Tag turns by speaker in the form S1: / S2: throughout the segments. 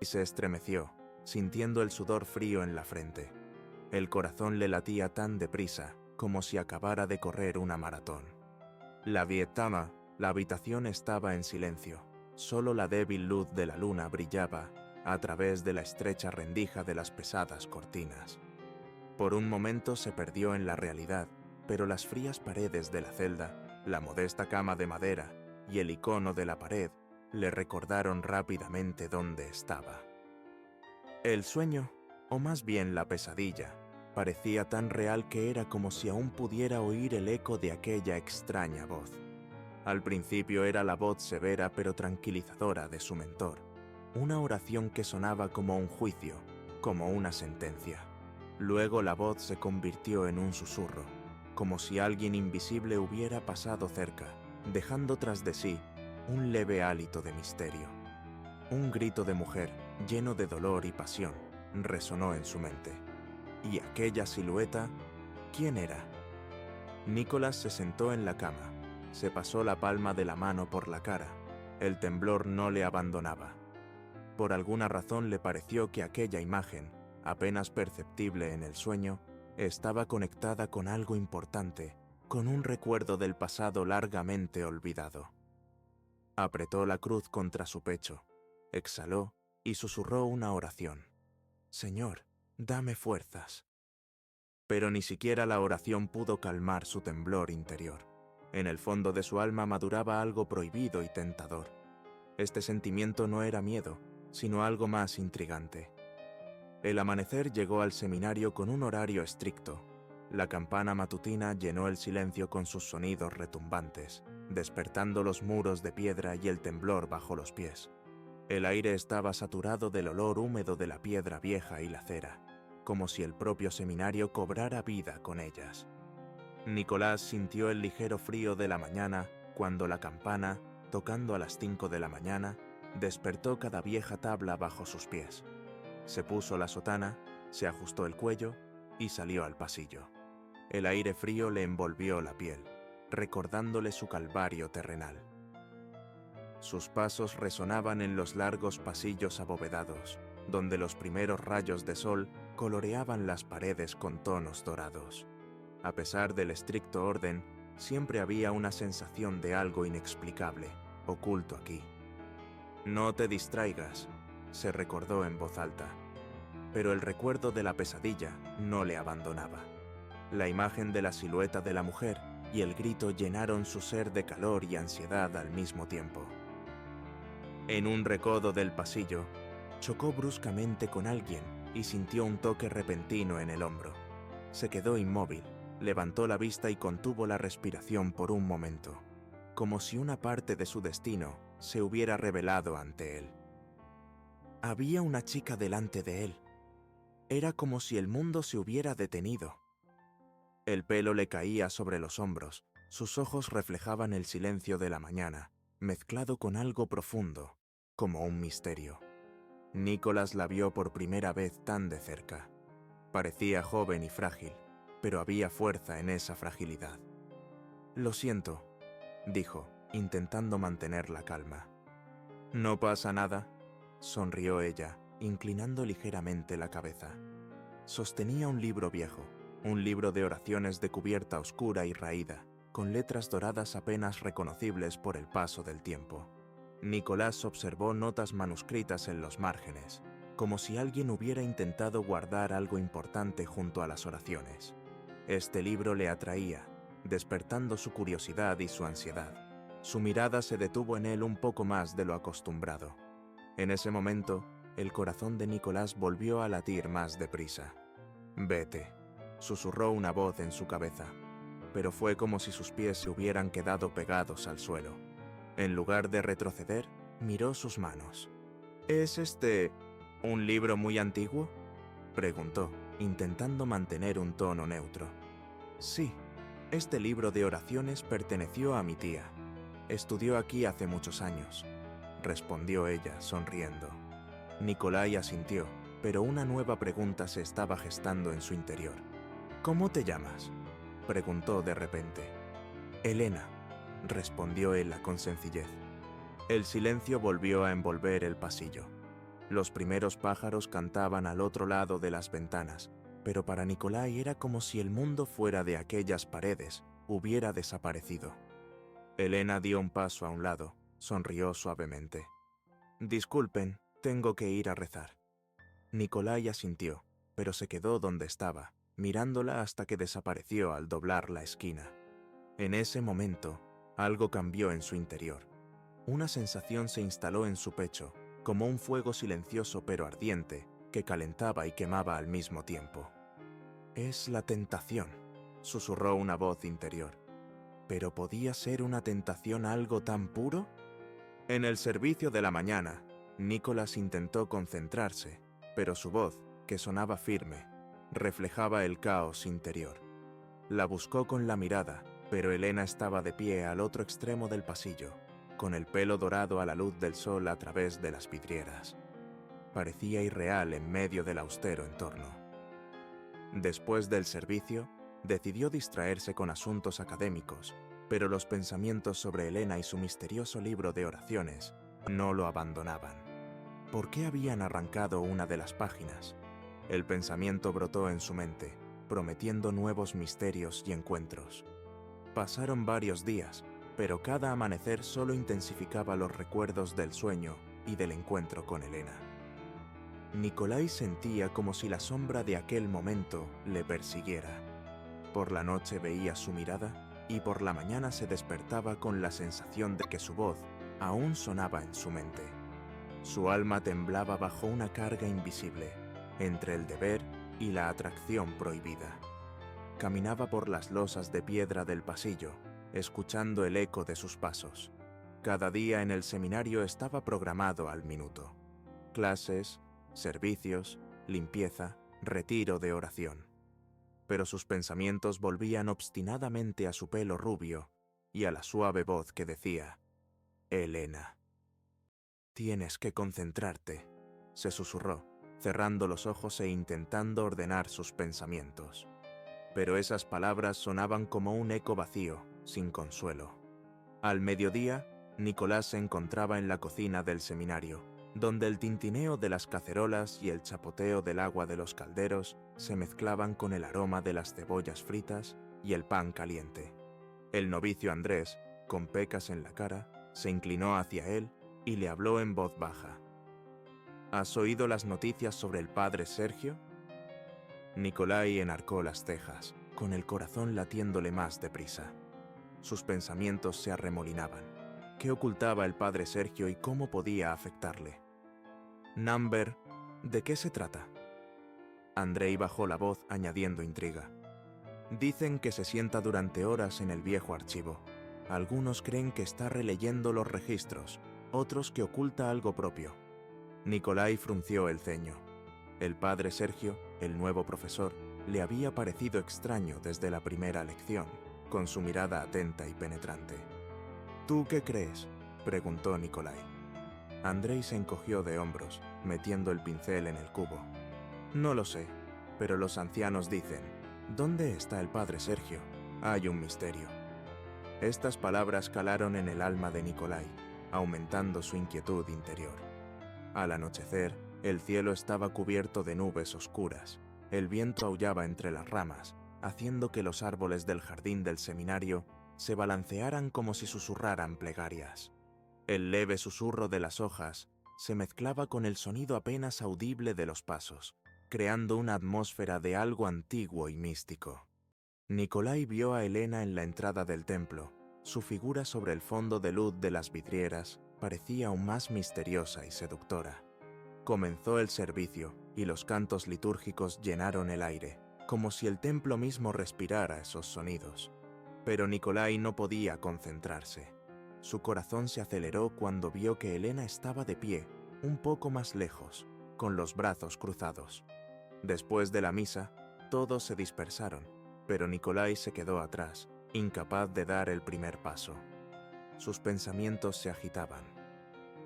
S1: y se estremeció, sintiendo el sudor frío en la frente. El corazón le latía tan deprisa como si acabara de correr una maratón. La habitación estaba en silencio. Solo la débil luz de la luna brillaba a través de la estrecha rendija de las pesadas cortinas. Por un momento se perdió en la realidad, pero las frías paredes de la celda, la modesta cama de madera y el icono de la pared le recordaron rápidamente dónde estaba. El sueño, o más bien la pesadilla, parecía tan real que era como si aún pudiera oír el eco de aquella extraña voz. Al principio era la voz severa pero tranquilizadora de su mentor, una oración que sonaba como un juicio, como una sentencia. Luego la voz se convirtió en un susurro, como si alguien invisible hubiera pasado cerca, dejando tras de sí un leve hálito de misterio. Un grito de mujer, lleno de dolor y pasión, resonó en su mente. ¿Y aquella silueta? ¿Quién era? Nicholas se sentó en la cama. Se pasó la palma de la mano por la cara. El temblor no le abandonaba. Por alguna razón le pareció que aquella imagen, apenas perceptible en el sueño, estaba conectada con algo importante, con un recuerdo del pasado largamente olvidado. Apretó la cruz contra su pecho, exhaló y susurró una oración. «Señor, dame fuerzas». Pero ni siquiera la oración pudo calmar su temblor interior. En el fondo de su alma maduraba algo prohibido y tentador. Este sentimiento no era miedo, sino algo más intrigante. El amanecer llegó al seminario con un horario estricto. La campana matutina llenó el silencio con sus sonidos retumbantes, despertando los muros de piedra y el temblor bajo los pies. El aire estaba saturado del olor húmedo de la piedra vieja y la cera, como si el propio seminario cobrara vida con ellas. Nicolás sintió el ligero frío de la mañana cuando la campana, tocando a las 5 de la mañana, despertó cada vieja tabla bajo sus pies. Se puso la sotana, se ajustó el cuello y salió al pasillo. El aire frío le envolvió la piel, recordándole su calvario terrenal. Sus pasos resonaban en los largos pasillos abovedados, donde los primeros rayos de sol coloreaban las paredes con tonos dorados. A pesar del estricto orden, siempre había una sensación de algo inexplicable, oculto aquí. «No te distraigas», se recordó en voz alta. Pero el recuerdo de la pesadilla no le abandonaba. La imagen de la silueta de la mujer y el grito llenaron su ser de calor y ansiedad al mismo tiempo. En un recodo del pasillo, chocó bruscamente con alguien y sintió un toque repentino en el hombro. Se quedó inmóvil, levantó la vista y contuvo la respiración por un momento, como si una parte de su destino se hubiera revelado ante él. Había una chica delante de él. Era como si el mundo se hubiera detenido. El pelo le caía sobre los hombros, sus ojos reflejaban el silencio de la mañana, mezclado con algo profundo, como un misterio. Nicholas la vio por primera vez tan de cerca. Parecía joven y frágil, pero había fuerza en esa fragilidad. «Lo siento», dijo, intentando mantener la calma. «No pasa nada», sonrió ella, inclinando ligeramente la cabeza. Sostenía un libro viejo, un libro de oraciones de cubierta oscura y raída, con letras doradas apenas reconocibles por el paso del tiempo. Nicolás observó notas manuscritas en los márgenes, como si alguien hubiera intentado guardar algo importante junto a las oraciones. Este libro le atraía, despertando su curiosidad y su ansiedad. Su mirada se detuvo en él un poco más de lo acostumbrado. En ese momento, el corazón de Nicolás volvió a latir más deprisa. «Vete», susurró una voz en su cabeza, pero fue como si sus pies se hubieran quedado pegados al suelo. En lugar de retroceder, miró sus manos. «¿Es este un libro muy antiguo?», preguntó, intentando mantener un tono neutro. «Sí, este libro de oraciones perteneció a mi tía. Estudió aquí hace muchos años», respondió ella, sonriendo. Nicolás asintió, pero una nueva pregunta se estaba gestando en su interior. «¿Cómo te llamas?», preguntó de repente. «Elena», respondió ella con sencillez. El silencio volvió a envolver el pasillo. Los primeros pájaros cantaban al otro lado de las ventanas, pero para Nikolai era como si el mundo fuera de aquellas paredes hubiera desaparecido. Elena dio un paso a un lado, sonrió suavemente. «Disculpen, tengo que ir a rezar». Nikolai asintió, pero se quedó donde estaba, mirándola hasta que desapareció al doblar la esquina. En ese momento, algo cambió en su interior. Una sensación se instaló en su pecho, como un fuego silencioso pero ardiente, que calentaba y quemaba al mismo tiempo. «Es la tentación», susurró una voz interior. ¿Pero podía ser una tentación algo tan puro? En el servicio de la mañana, Nicholas intentó concentrarse, pero su voz, que sonaba firme, reflejaba el caos interior. La buscó con la mirada, pero Elena estaba de pie al otro extremo del pasillo, con el pelo dorado a la luz del sol a través de las vidrieras. Parecía irreal en medio del austero entorno. Después del servicio, decidió distraerse con asuntos académicos, pero los pensamientos sobre Elena y su misterioso libro de oraciones no lo abandonaban. ¿Por qué habían arrancado una de las páginas? El pensamiento brotó en su mente, prometiendo nuevos misterios y encuentros. Pasaron varios días, pero cada amanecer solo intensificaba los recuerdos del sueño y del encuentro con Elena. Nikolai sentía como si la sombra de aquel momento le persiguiera. Por la noche veía su mirada y por la mañana se despertaba con la sensación de que su voz aún sonaba en su mente. Su alma temblaba bajo una carga invisible, entre el deber y la atracción prohibida. Caminaba por las losas de piedra del pasillo, escuchando el eco de sus pasos. Cada día en el seminario estaba programado al minuto. Clases, servicios, limpieza, retiro de oración. Pero sus pensamientos volvían obstinadamente a su pelo rubio y a la suave voz que decía: «Elena, tienes que concentrarte», se susurró, cerrando los ojos e intentando ordenar sus pensamientos. Pero esas palabras sonaban como un eco vacío, sin consuelo. Al mediodía, Nicolás se encontraba en la cocina del seminario, donde el tintineo de las cacerolas y el chapoteo del agua de los calderos se mezclaban con el aroma de las cebollas fritas y el pan caliente. El novicio Andrés, con pecas en la cara, se inclinó hacia él y le habló en voz baja. «¿Has oído las noticias sobre el padre Sergio?» Nikolai enarcó las cejas, con el corazón latiéndole más deprisa. Sus pensamientos se arremolinaban. ¿Qué ocultaba el padre Sergio y cómo podía afectarle? «Number, ¿de qué se trata?» Andrei bajó la voz añadiendo intriga. «Dicen que se sienta durante horas en el viejo archivo. Algunos creen que está releyendo los registros, otros que oculta algo propio». Nikolai frunció el ceño. El padre Sergio, el nuevo profesor, le había parecido extraño desde la primera lección, con su mirada atenta y penetrante. «¿Tú qué crees?», preguntó Nikolai. Andrei se encogió de hombros, metiendo el pincel en el cubo. «No lo sé, pero los ancianos dicen, ¿dónde está el padre Sergio? Hay un misterio». Estas palabras calaron en el alma de Nikolai, aumentando su inquietud interior. Al anochecer, el cielo estaba cubierto de nubes oscuras. El viento aullaba entre las ramas, haciendo que los árboles del jardín del seminario se balancearan como si susurraran plegarias. El leve susurro de las hojas se mezclaba con el sonido apenas audible de los pasos, creando una atmósfera de algo antiguo y místico. Nikolai vio a Elena en la entrada del templo. Su figura sobre el fondo de luz de las vidrieras parecía aún más misteriosa y seductora. Comenzó el servicio y los cantos litúrgicos llenaron el aire, como si el templo mismo respirara esos sonidos. Pero Nikolai no podía concentrarse. Su corazón se aceleró cuando vio que Elena estaba de pie, un poco más lejos, con los brazos cruzados. Después de la misa, todos se dispersaron, pero Nikolai se quedó atrás, incapaz de dar el primer paso. Sus pensamientos se agitaban.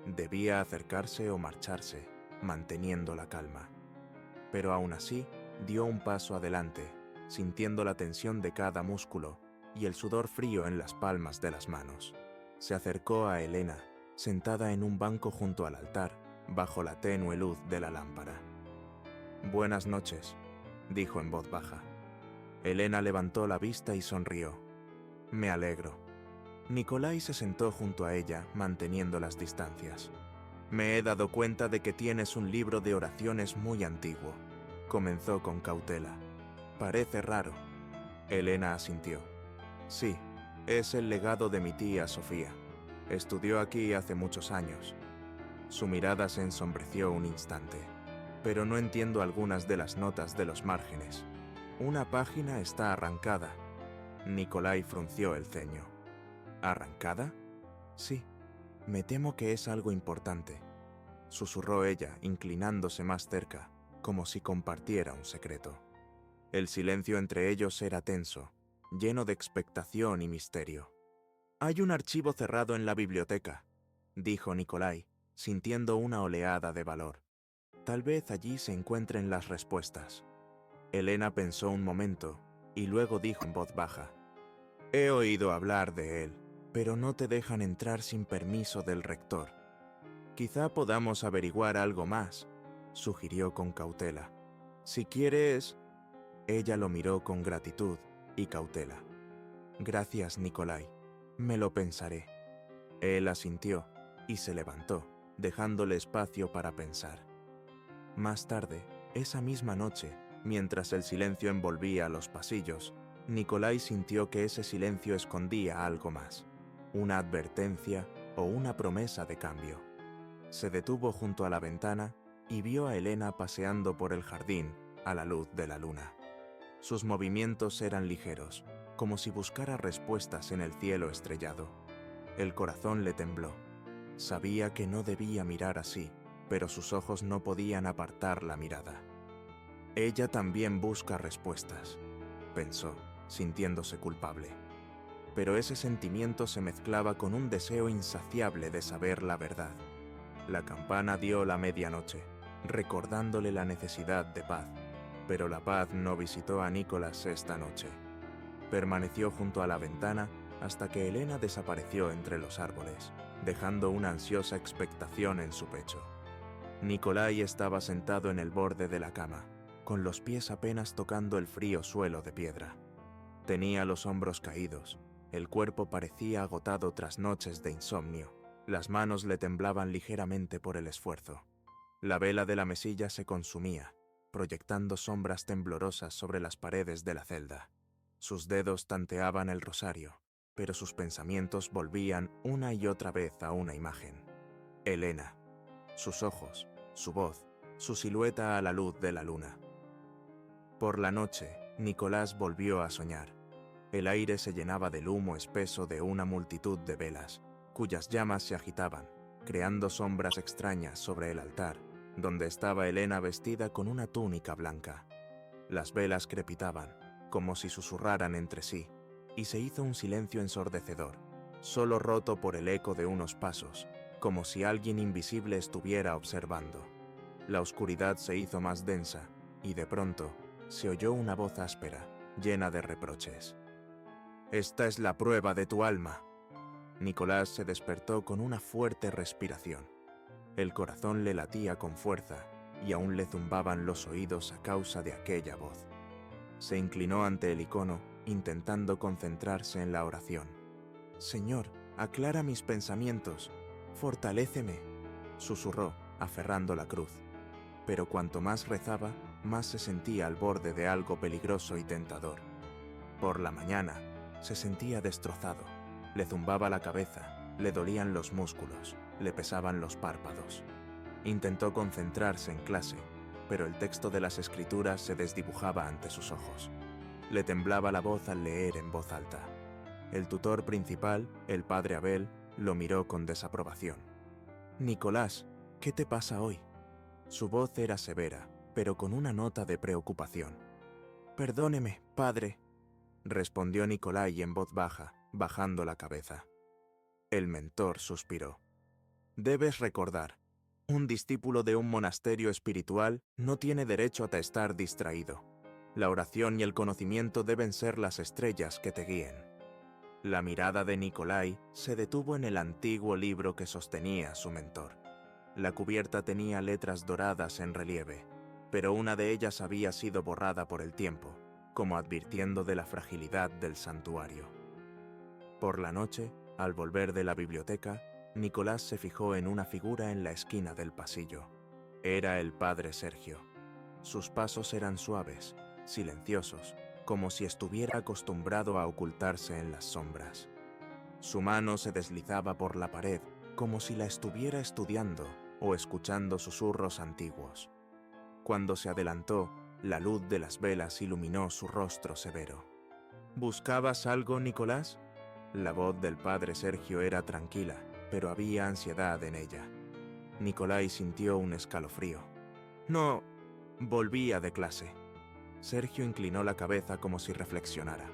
S1: Debía acercarse o marcharse, manteniendo la calma. Pero aún así, dio un paso adelante, sintiendo la tensión de cada músculo y el sudor frío en las palmas de las manos. Se acercó a Elena, sentada en un banco junto al altar, bajo la tenue luz de la lámpara. «Buenas noches», dijo en voz baja. Elena levantó la vista y sonrió. «Me alegro». Nikolai se sentó junto a ella, manteniendo las distancias. «Me he dado cuenta de que tienes un libro de oraciones muy antiguo», comenzó con cautela. «Parece raro». Elena asintió. «Sí, es el legado de mi tía Sofía. Estudió aquí hace muchos años». Su mirada se ensombreció un instante. «Pero no entiendo algunas de las notas de los márgenes. Una página está arrancada». Nikolai frunció el ceño. «¿Arrancada?» «Sí. Me temo que es algo importante», susurró ella, inclinándose más cerca, como si compartiera un secreto. El silencio entre ellos era tenso, lleno de expectación y misterio. «Hay un archivo cerrado en la biblioteca», dijo Nikolai, sintiendo una oleada de valor. «Tal vez allí se encuentren las respuestas». Elena pensó un momento, y luego dijo en voz baja: «He oído hablar de él, pero no te dejan entrar sin permiso del rector. Quizá podamos averiguar algo más», sugirió con cautela. «Si quieres...» Ella lo miró con gratitud y cautela. «Gracias, Nikolai. Me lo pensaré». Él asintió y se levantó, dejándole espacio para pensar. Más tarde, esa misma noche, mientras el silencio envolvía los pasillos, Nikolai sintió que ese silencio escondía algo más, una advertencia o una promesa de cambio. Se detuvo junto a la ventana y vio a Elena paseando por el jardín a la luz de la luna. Sus movimientos eran ligeros, como si buscara respuestas en el cielo estrellado. El corazón le tembló. Sabía que no debía mirar así, pero sus ojos no podían apartar la mirada. «Ella también busca respuestas», pensó, sintiéndose culpable. Pero ese sentimiento se mezclaba con un deseo insaciable de saber la verdad. La campana dio la medianoche, recordándole la necesidad de paz, pero la paz no visitó a Nicolás esta noche. Permaneció junto a la ventana hasta que Elena desapareció entre los árboles, dejando una ansiosa expectación en su pecho. Nikolai estaba sentado en el borde de la cama, con los pies apenas tocando el frío suelo de piedra. Tenía los hombros caídos, el cuerpo parecía agotado tras noches de insomnio, las manos le temblaban ligeramente por el esfuerzo. La vela de la mesilla se consumía, proyectando sombras temblorosas sobre las paredes de la celda. Sus dedos tanteaban el rosario, pero sus pensamientos volvían una y otra vez a una imagen. Elena, sus ojos, su voz, su silueta a la luz de la luna. Por la noche, Nicolás volvió a soñar. El aire se llenaba del humo espeso de una multitud de velas, cuyas llamas se agitaban, creando sombras extrañas sobre el altar, donde estaba Elena vestida con una túnica blanca. Las velas crepitaban, como si susurraran entre sí, y se hizo un silencio ensordecedor, solo roto por el eco de unos pasos, como si alguien invisible estuviera observando. La oscuridad se hizo más densa, y de pronto se oyó una voz áspera, llena de reproches. «Esta es la prueba de tu alma». Nicolás se despertó con una fuerte respiración. El corazón le latía con fuerza y aún le zumbaban los oídos a causa de aquella voz. Se inclinó ante el icono, intentando concentrarse en la oración. «Señor, aclara mis pensamientos, fortaléceme», susurró, aferrando la cruz. Pero cuanto más rezaba, más se sentía al borde de algo peligroso y tentador. Por la mañana, se sentía destrozado. Le zumbaba la cabeza, le dolían los músculos, le pesaban los párpados. Intentó concentrarse en clase, pero el texto de las escrituras se desdibujaba ante sus ojos. Le temblaba la voz al leer en voz alta. El tutor principal, el padre Abel, lo miró con desaprobación. «Nicolás, ¿qué te pasa hoy?». Su voz era severa, pero con una nota de preocupación. «Perdóneme, padre», respondió Nikolai en voz baja, bajando la cabeza. El mentor suspiró. «Debes recordar, un discípulo de un monasterio espiritual no tiene derecho a estar distraído. La oración y el conocimiento deben ser las estrellas que te guíen». La mirada de Nikolai se detuvo en el antiguo libro que sostenía su mentor. La cubierta tenía letras doradas en relieve, pero una de ellas había sido borrada por el tiempo, como advirtiendo de la fragilidad del santuario. Por la noche, al volver de la biblioteca, Nicolás se fijó en una figura en la esquina del pasillo. Era el padre Sergio. Sus pasos eran suaves, silenciosos, como si estuviera acostumbrado a ocultarse en las sombras. Su mano se deslizaba por la pared, como si la estuviera estudiando o escuchando susurros antiguos. Cuando se adelantó, la luz de las velas iluminó su rostro severo. ¿Buscabas algo, Nicolás? La voz del padre Sergio era tranquila, pero había ansiedad en ella. Nicolás sintió un escalofrío. No, volvía de clase. Sergio inclinó la cabeza como si reflexionara.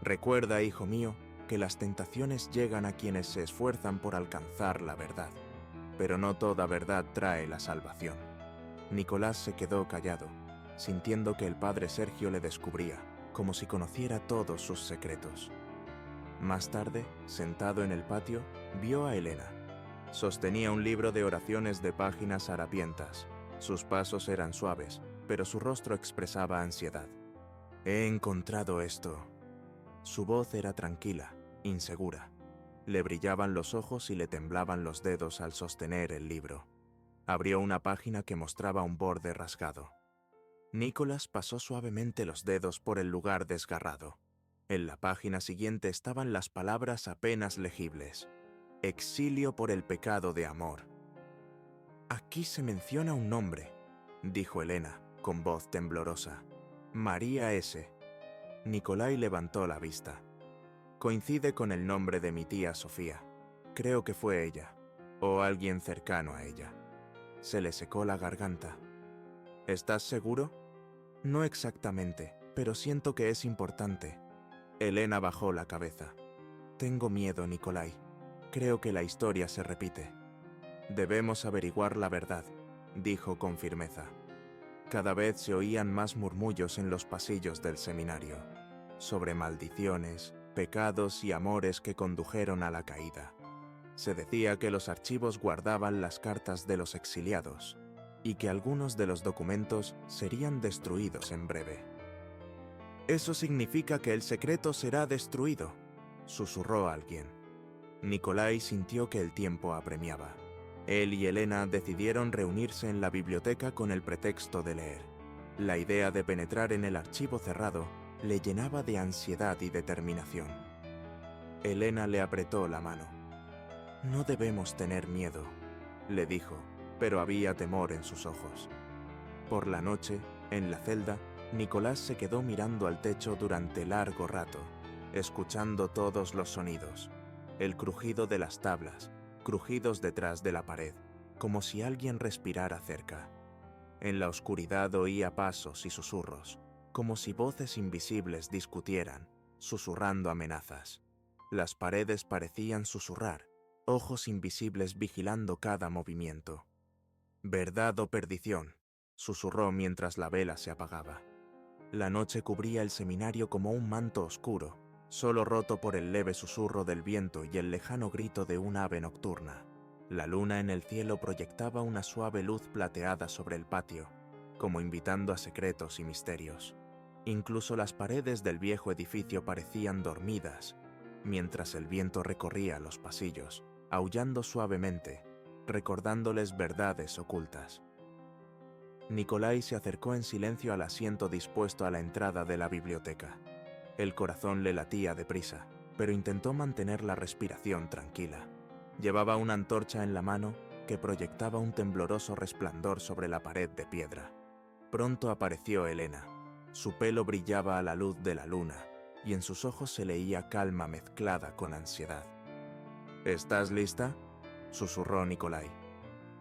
S1: Recuerda, hijo mío, que las tentaciones llegan a quienes se esfuerzan por alcanzar la verdad, pero no toda verdad trae la salvación. Nicolás se quedó callado, sintiendo que el padre Sergio le descubría, como si conociera todos sus secretos. Más tarde, sentado en el patio, vio a Elena. Sostenía un libro de oraciones de páginas harapientas. Sus pasos eran suaves, pero su rostro expresaba ansiedad. He encontrado esto. Su voz era tranquila, insegura. Le brillaban los ojos y le temblaban los dedos al sostener el libro. Abrió una página que mostraba un borde rasgado. Nicolás pasó suavemente los dedos por el lugar desgarrado. En la página siguiente estaban las palabras apenas legibles. Exilio por el pecado de amor. Aquí se menciona un nombre, dijo Elena, con voz temblorosa. María S. Nicolás levantó la vista. Coincide con el nombre de mi tía Sofía. Creo que fue ella, o alguien cercano a ella. Se le secó la garganta. ¿Estás seguro? No exactamente, pero siento que es importante. Elena bajó la cabeza. Tengo miedo, Nicolás. Creo que la historia se repite. Debemos averiguar la verdad, dijo con firmeza. Cada vez se oían más murmullos en los pasillos del seminario, sobre maldiciones, pecados y amores que condujeron a la caída. Se decía que los archivos guardaban las cartas de los exiliados y que algunos de los documentos serían destruidos en breve. «Eso significa que el secreto será destruido», susurró alguien. Nicolás sintió que el tiempo apremiaba. Él y Elena decidieron reunirse en la biblioteca con el pretexto de leer. La idea de penetrar en el archivo cerrado le llenaba de ansiedad y determinación. Elena le apretó la mano. «No debemos tener miedo», le dijo, pero había temor en sus ojos. Por la noche, en la celda, Nicolás se quedó mirando al techo durante largo rato, escuchando todos los sonidos. El crujido de las tablas, crujidos detrás de la pared, como si alguien respirara cerca. En la oscuridad oía pasos y susurros, como si voces invisibles discutieran, susurrando amenazas. Las paredes parecían susurrar, ojos invisibles vigilando cada movimiento. «Verdad o perdición», susurró mientras la vela se apagaba. La noche cubría el seminario como un manto oscuro, solo roto por el leve susurro del viento y el lejano grito de un ave nocturna. La luna en el cielo proyectaba una suave luz plateada sobre el patio, como invitando a secretos y misterios. Incluso las paredes del viejo edificio parecían dormidas, mientras el viento recorría los pasillos, aullando suavemente, recordándoles verdades ocultas. Nicolás se acercó en silencio al asiento dispuesto a la entrada de la biblioteca. El corazón le latía deprisa, pero intentó mantener la respiración tranquila. Llevaba una antorcha en la mano que proyectaba un tembloroso resplandor sobre la pared de piedra. Pronto apareció Elena. Su pelo brillaba a la luz de la luna, y en sus ojos se leía calma mezclada con ansiedad. «¿Estás lista?», susurró Nicolás.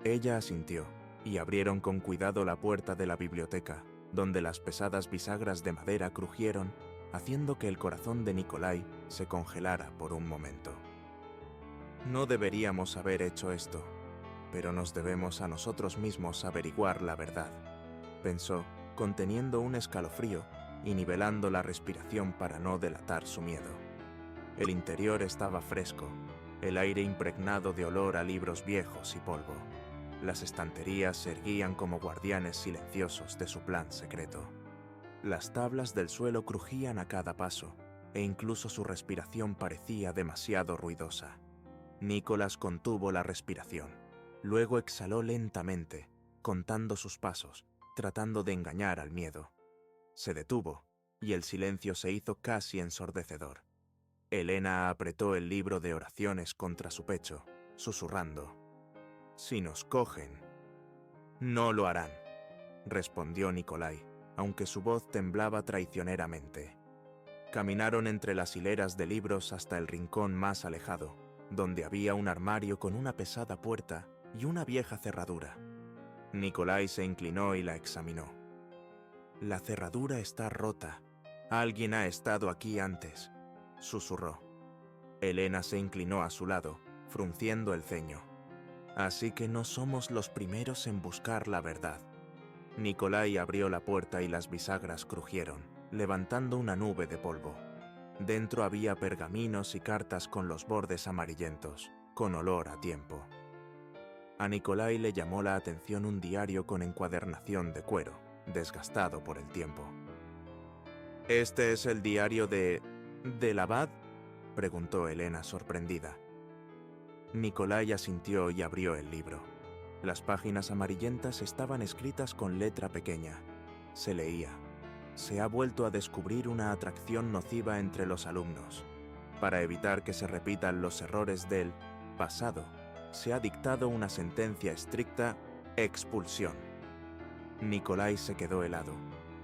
S1: Ella asintió, y abrieron con cuidado la puerta de la biblioteca, donde las pesadas bisagras de madera crujieron, haciendo que el corazón de Nicolás se congelara por un momento. «No deberíamos haber hecho esto, pero nos debemos a nosotros mismos averiguar la verdad», pensó, conteniendo un escalofrío y nivelando la respiración para no delatar su miedo. El interior estaba fresco, el aire impregnado de olor a libros viejos y polvo. Las estanterías se erguían como guardianes silenciosos de su plan secreto. Las tablas del suelo crujían a cada paso, e incluso su respiración parecía demasiado ruidosa. Nicholas contuvo la respiración. Luego exhaló lentamente, contando sus pasos, tratando de engañar al miedo. Se detuvo, y el silencio se hizo casi ensordecedor. Elena apretó el libro de oraciones contra su pecho, susurrando: «Si nos cogen». «No lo harán», respondió Nikolai, aunque su voz temblaba traicioneramente. Caminaron entre las hileras de libros hasta el rincón más alejado, donde había un armario con una pesada puerta y una vieja cerradura. Nikolai se inclinó y la examinó. «La cerradura está rota. Alguien ha estado aquí antes», susurró. Elena se inclinó a su lado, frunciendo el ceño. «Así que no somos los primeros en buscar la verdad». Nikolai abrió la puerta y las bisagras crujieron, levantando una nube de polvo. Dentro había pergaminos y cartas con los bordes amarillentos, con olor a tiempo. A Nikolai le llamó la atención un diario con encuadernación de cuero, desgastado por el tiempo. «¿Este es el diario del abad?», preguntó Elena sorprendida. Nikolai asintió y abrió el libro. Las páginas amarillentas estaban escritas con letra pequeña. Se leía: «Se ha vuelto a descubrir una atracción nociva entre los alumnos. Para evitar que se repitan los errores del pasado, se ha dictado una sentencia estricta: expulsión». Nikolai se quedó helado.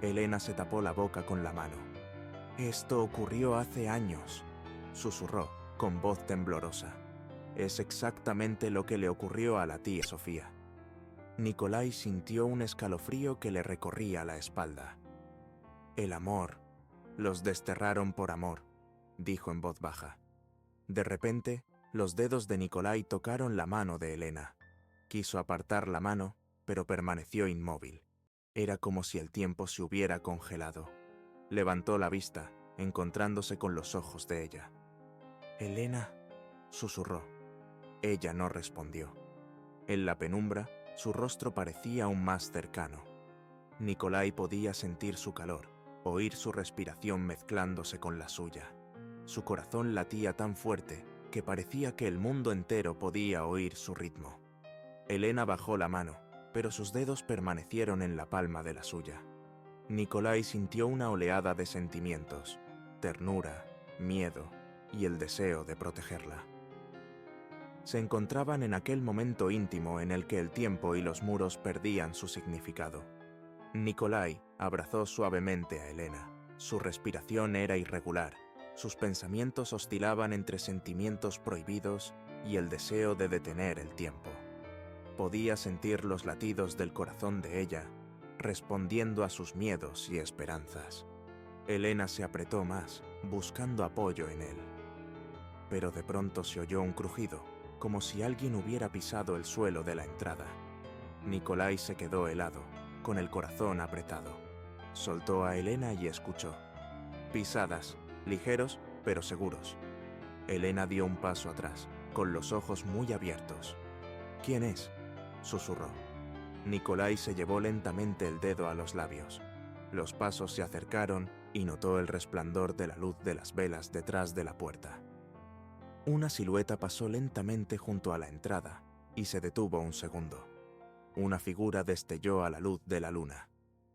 S1: Elena se tapó la boca con la mano. «Esto ocurrió hace años», susurró, con voz temblorosa. «Es exactamente lo que le ocurrió a la tía Sofía». Nikolai sintió un escalofrío que le recorría la espalda. «El amor. Los desterraron por amor», dijo en voz baja. De repente, los dedos de Nikolai tocaron la mano de Elena. Quiso apartar la mano, pero permaneció inmóvil. Era como si el tiempo se hubiera congelado. Levantó la vista, encontrándose con los ojos de ella. «Elena», susurró. Ella no respondió. En la penumbra, su rostro parecía aún más cercano. Nikolai podía sentir su calor, oír su respiración mezclándose con la suya. Su corazón latía tan fuerte que parecía que el mundo entero podía oír su ritmo. Elena bajó la mano, pero sus dedos permanecieron en la palma de la suya. Nikolai sintió una oleada de sentimientos: ternura, miedo y el deseo de protegerla. Se encontraban en aquel momento íntimo en el que el tiempo y los muros perdían su significado. Nikolai abrazó suavemente a Elena. Su respiración era irregular. Sus pensamientos oscilaban entre sentimientos prohibidos y el deseo de detener el tiempo. Podía sentir los latidos del corazón de ella, respondiendo a sus miedos y esperanzas. Elena se apretó más, buscando apoyo en él. Pero de pronto se oyó un crujido, como si alguien hubiera pisado el suelo de la entrada. Nikolai se quedó helado, con el corazón apretado. Soltó a Elena y escuchó. Pisadas, ligeros pero seguros. Elena dio un paso atrás, con los ojos muy abiertos. «¿Quién es?», susurró. Nikolai se llevó lentamente el dedo a los labios. Los pasos se acercaron y notó el resplandor de la luz de las velas detrás de la puerta. Una silueta pasó lentamente junto a la entrada y se detuvo un segundo. Una figura destelló a la luz de la luna.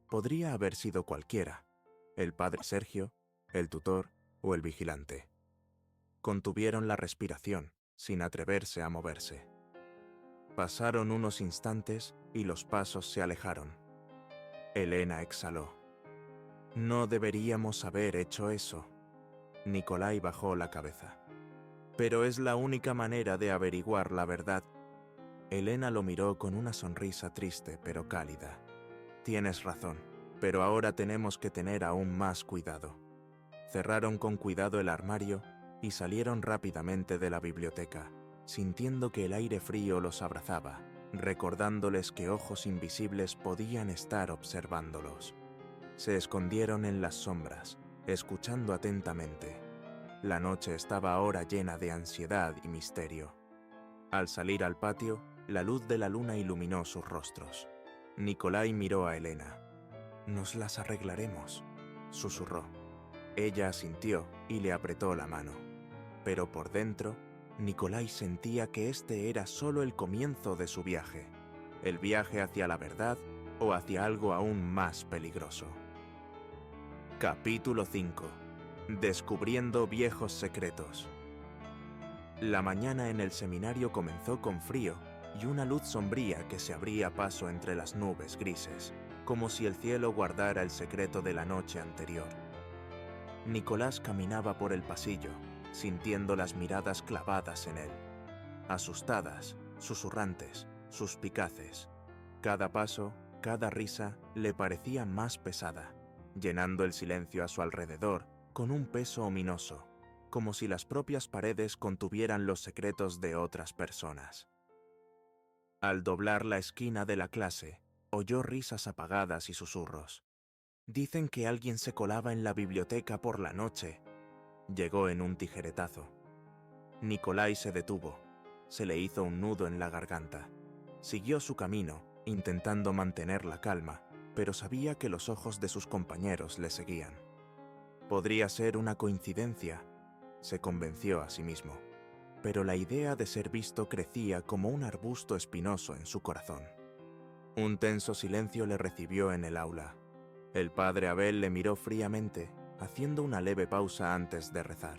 S1: Podría haber sido cualquiera: el padre Sergio, el tutor o el vigilante. Contuvieron la respiración, sin atreverse a moverse. Pasaron unos instantes y los pasos se alejaron. Elena exhaló. «No deberíamos haber hecho eso». Nikolai bajó la cabeza. «Pero es la única manera de averiguar la verdad». Elena lo miró con una sonrisa triste pero cálida. «Tienes razón, pero ahora tenemos que tener aún más cuidado». Cerraron con cuidado el armario y salieron rápidamente de la biblioteca, sintiendo que el aire frío los abrazaba, recordándoles que ojos invisibles podían estar observándolos. Se escondieron en las sombras, escuchando atentamente. La noche estaba ahora llena de ansiedad y misterio. Al salir al patio, La luz de la luna iluminó sus rostros. Nikolai miró a Elena. «Nos las arreglaremos», susurró. Ella asintió y le apretó la mano. Pero por dentro, Nikolai sentía que este era solo el comienzo de su viaje. El viaje hacia la verdad o hacia algo aún más peligroso. Capítulo 5. Descubriendo viejos secretos. La mañana en el seminario comenzó con frío y una luz sombría que se abría paso entre las nubes grises, como si el cielo guardara el secreto de la noche anterior. Nicolás caminaba por el pasillo, sintiendo las miradas clavadas en él. Asustadas, susurrantes, suspicaces. Cada paso, cada risa le parecía más pesada, llenando el silencio a su alrededor con un peso ominoso, como si las propias paredes contuvieran los secretos de otras personas. Al doblar la esquina de la clase, oyó risas apagadas y susurros. «Dicen que alguien se colaba en la biblioteca por la noche». Llegó en un tijeretazo. Nikolai se detuvo. Se le hizo un nudo en la garganta. Siguió su camino, intentando mantener la calma, pero sabía que los ojos de sus compañeros le seguían. Podría ser una coincidencia, se convenció a sí mismo, pero la idea de ser visto crecía como un arbusto espinoso en su corazón. Un tenso silencio le recibió en el aula. El padre Abel le miró fríamente, haciendo una leve pausa antes de rezar.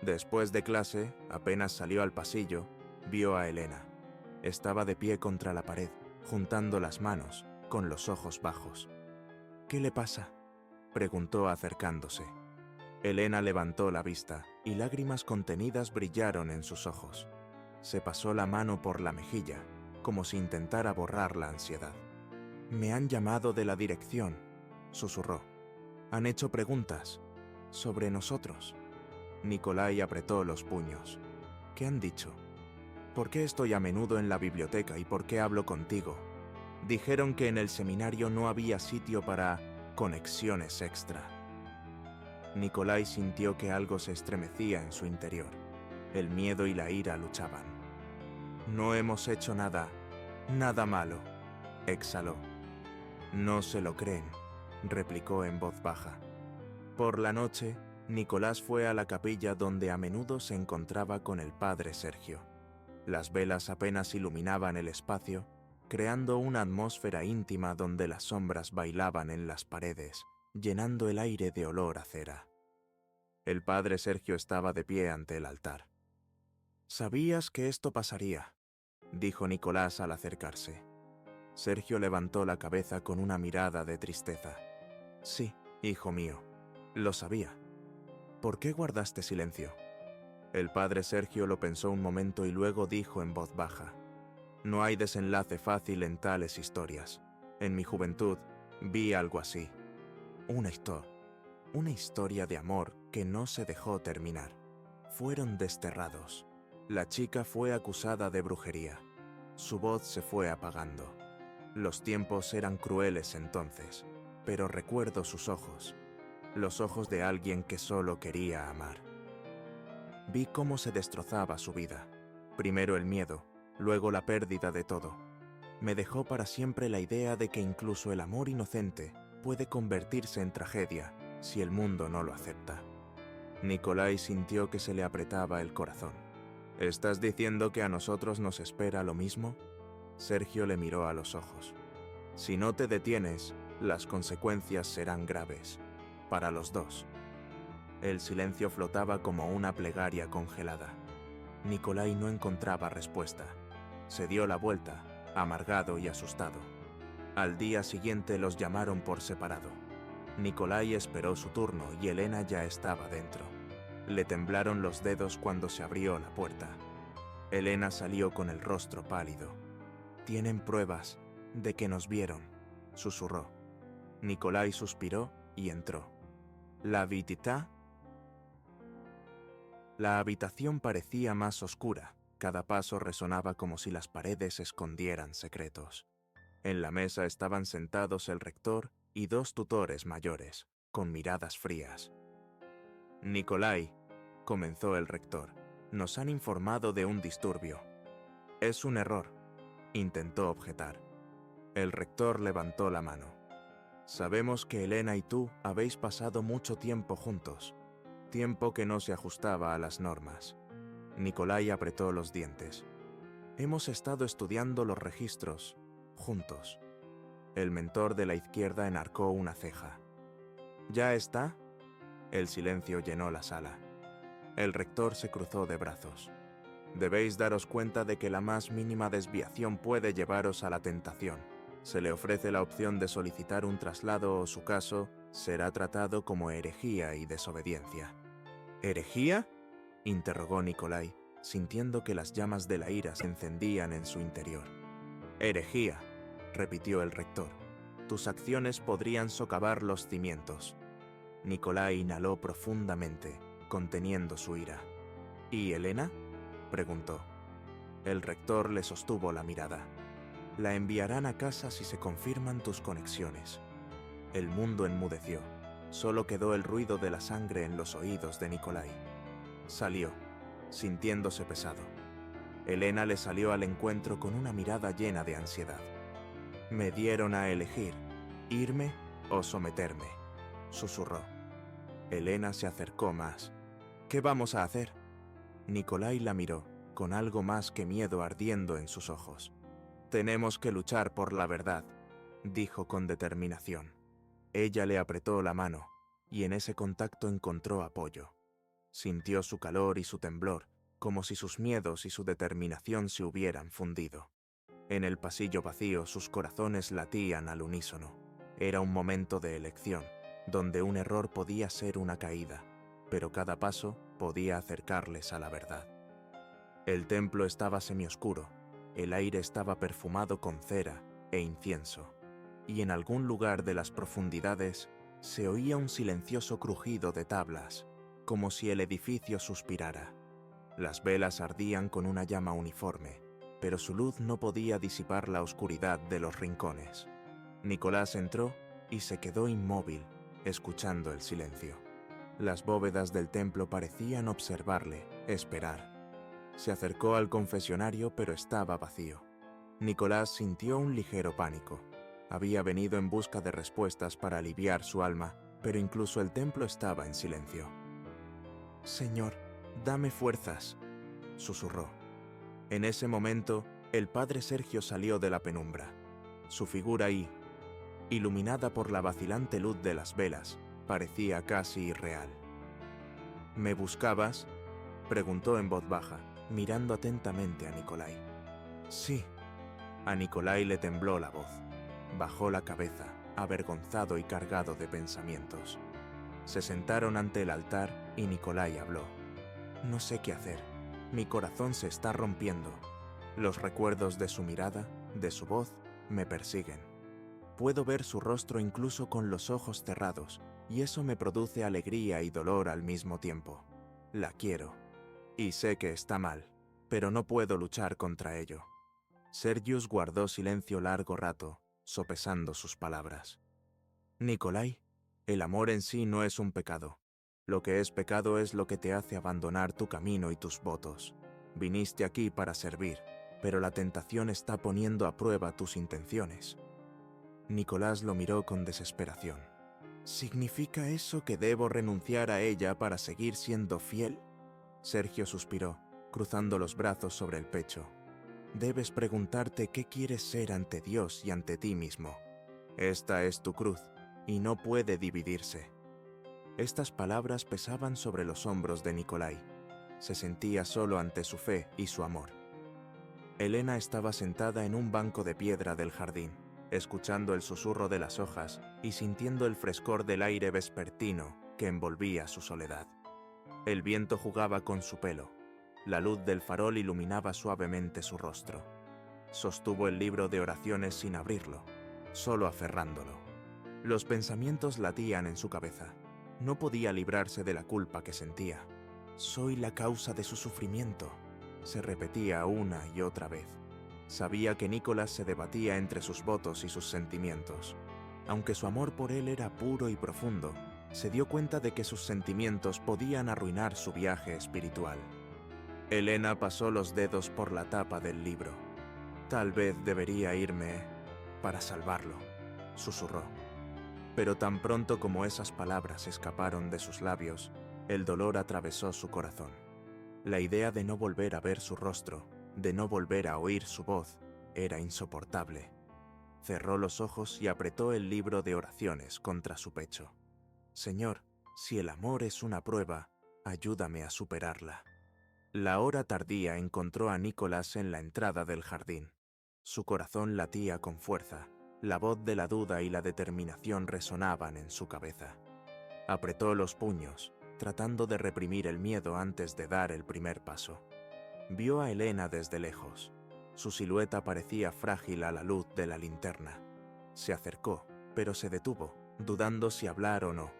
S1: Después de clase, apenas salió al pasillo, vio a Elena. Estaba de pie contra la pared, juntando las manos, con los ojos bajos. «¿Qué le pasa?», preguntó acercándose. Elena levantó la vista y lágrimas contenidas brillaron en sus ojos. Se pasó la mano por la mejilla, como si intentara borrar la ansiedad. «Me han llamado de la dirección», susurró. «Han hecho preguntas sobre nosotros». Nikolai apretó los puños. «¿Qué han dicho? ¿Por qué estoy a menudo en la biblioteca y por qué hablo contigo? Dijeron que en el seminario no había sitio para conexiones extra». Nikolai sintió que algo se estremecía en su interior. El miedo y la ira luchaban. «No hemos hecho nada malo», exhaló. «No se lo creen», replicó en voz baja. Por la noche, Nicolás fue a la capilla donde a menudo se encontraba con el padre Sergio. Las velas apenas iluminaban el espacio, creando una atmósfera íntima donde las sombras bailaban en las paredes, llenando el aire de olor a cera. El padre Sergio estaba de pie ante el altar. «¿Sabías que esto pasaría?», dijo Nicolás al acercarse. Sergio levantó la cabeza con una mirada de tristeza. «Sí, hijo mío, lo sabía. ¿Por qué guardaste silencio?». El padre Sergio lo pensó un momento y luego dijo en voz baja: «No hay desenlace fácil en tales historias. En mi juventud vi algo así. Una historia de amor que no se dejó terminar. Fueron desterrados. La chica fue acusada de brujería. Su voz se fue apagando. Los tiempos eran crueles entonces, pero recuerdo sus ojos, los ojos de alguien que solo quería amar. Vi cómo se destrozaba su vida. Primero el miedo, luego la pérdida de todo. Me dejó para siempre la idea de que incluso el amor inocente puede convertirse en tragedia si el mundo no lo acepta». Nikolai sintió que se le apretaba el corazón. «¿Estás diciendo que a nosotros nos espera lo mismo?». Sergio le miró a los ojos. «Si no te detienes, las consecuencias serán graves. Para los dos». El silencio flotaba como una plegaria congelada. Nikolai no encontraba respuesta. Se dio la vuelta, amargado y asustado. Al día siguiente los llamaron por separado. Nikolai esperó su turno y Elena ya estaba dentro. Le temblaron los dedos cuando se abrió la puerta. Elena salió con el rostro pálido. «Tienen pruebas de que nos vieron», susurró. Nikolai suspiró y entró. «¿La visita?». La habitación parecía más oscura. Cada paso resonaba como si las paredes escondieran secretos. En la mesa estaban sentados el rector y dos tutores mayores, con miradas frías. «Nikolai», comenzó el rector, «nos han informado de un disturbio». «Es un error», intentó objetar. El rector levantó la mano. Sabemos que Elena y tú habéis pasado mucho tiempo juntos, tiempo que no se ajustaba a las normas. Nikolai apretó los dientes. Hemos estado estudiando los registros, juntos. El mentor de la izquierda enarcó una ceja. ¿Ya está? El silencio llenó la sala. El rector se cruzó de brazos. Debéis daros cuenta de que la más mínima desviación puede llevaros a la tentación. Se le ofrece la opción de solicitar un traslado o su caso será tratado como herejía y desobediencia. ¿Herejía?, interrogó Nikolai, sintiendo que las llamas de la ira se encendían en su interior. Herejía, repitió el rector. Tus acciones podrían socavar los cimientos. Nikolai inhaló profundamente, conteniendo su ira. ¿Y Elena?, preguntó. El rector le sostuvo la mirada. La enviarán a casa si se confirman tus conexiones. El mundo enmudeció. Solo quedó el ruido de la sangre en los oídos de Nikolai. Salió, sintiéndose pesado. Elena le salió al encuentro con una mirada llena de ansiedad. Me dieron a elegir, irme o someterme, susurró. Elena se acercó más. ¿Qué vamos a hacer? Nikolai la miró, con algo más que miedo ardiendo en sus ojos. Tenemos que luchar por la verdad, dijo con determinación. Ella le apretó la mano, y en ese contacto encontró apoyo. Sintió su calor y su temblor, como si sus miedos y su determinación se hubieran fundido. En el pasillo vacío sus corazones latían al unísono. Era un momento de elección, donde un error podía ser una caída, pero cada paso podía acercarles a la verdad. El templo estaba semioscuro, el aire estaba perfumado con cera e incienso, y en algún lugar de las profundidades se oía un silencioso crujido de tablas, como si el edificio suspirara. Las velas ardían con una llama uniforme, pero su luz no podía disipar la oscuridad de los rincones. Nicolás entró y se quedó inmóvil, escuchando el silencio. Las bóvedas del templo parecían observarle, esperar. Se acercó al confesionario, pero estaba vacío. Nicolás sintió un ligero pánico. Había venido en busca de respuestas para aliviar su alma, pero incluso el templo estaba en silencio. «Señor, dame fuerzas», susurró. En ese momento, el padre Sergio salió de la penumbra. Su figura iluminada por la vacilante luz de las velas, parecía casi irreal. «¿Me buscabas?», preguntó en voz baja, mirando atentamente a Nikolai. «Sí». A Nikolai le tembló la voz. Bajó la cabeza, avergonzado y cargado de pensamientos. Se sentaron ante el altar y Nikolai habló. «No sé qué hacer. Mi corazón se está rompiendo. Los recuerdos de su mirada, de su voz, me persiguen. Puedo ver su rostro incluso con los ojos cerrados, y eso me produce alegría y dolor al mismo tiempo. La quiero. Y sé que está mal, pero no puedo luchar contra ello». Sergius guardó silencio largo rato, sopesando sus palabras. «Nikolai, el amor en sí no es un pecado. Lo que es pecado es lo que te hace abandonar tu camino y tus votos. Viniste aquí para servir, pero la tentación está poniendo a prueba tus intenciones». Nicolás lo miró con desesperación. «¿Significa eso que debo renunciar a ella para seguir siendo fiel?». Sergio suspiró, cruzando los brazos sobre el pecho. «Debes preguntarte qué quieres ser ante Dios y ante ti mismo. Esta es tu cruz, y no puede dividirse». Estas palabras pesaban sobre los hombros de Nikolai. Se sentía solo ante su fe y su amor. Elena estaba sentada en un banco de piedra del jardín, escuchando el susurro de las hojas y sintiendo el frescor del aire vespertino que envolvía su soledad. El viento jugaba con su pelo. La luz del farol iluminaba suavemente su rostro. Sostuvo el libro de oraciones sin abrirlo, solo aferrándolo. Los pensamientos latían en su cabeza. No podía librarse de la culpa que sentía. «Soy la causa de su sufrimiento», se repetía una y otra vez. Sabía que Nicolás se debatía entre sus votos y sus sentimientos. Aunque su amor por él era puro y profundo, se dio cuenta de que sus sentimientos podían arruinar su viaje espiritual. Elena pasó los dedos por la tapa del libro. Tal vez debería irme para salvarlo, susurró. Pero tan pronto como esas palabras escaparon de sus labios, el dolor atravesó su corazón. La idea de no volver a ver su rostro, de no volver a oír su voz, era insoportable. Cerró los ojos y apretó el libro de oraciones contra su pecho. Señor, si el amor es una prueba, ayúdame a superarla. La hora tardía encontró a Nicolás en la entrada del jardín. Su corazón latía con fuerza, la voz de la duda y la determinación resonaban en su cabeza. Apretó los puños, tratando de reprimir el miedo antes de dar el primer paso. Vio a Elena desde lejos. Su silueta parecía frágil a la luz de la linterna. Se acercó, pero se detuvo, dudando si hablar o no.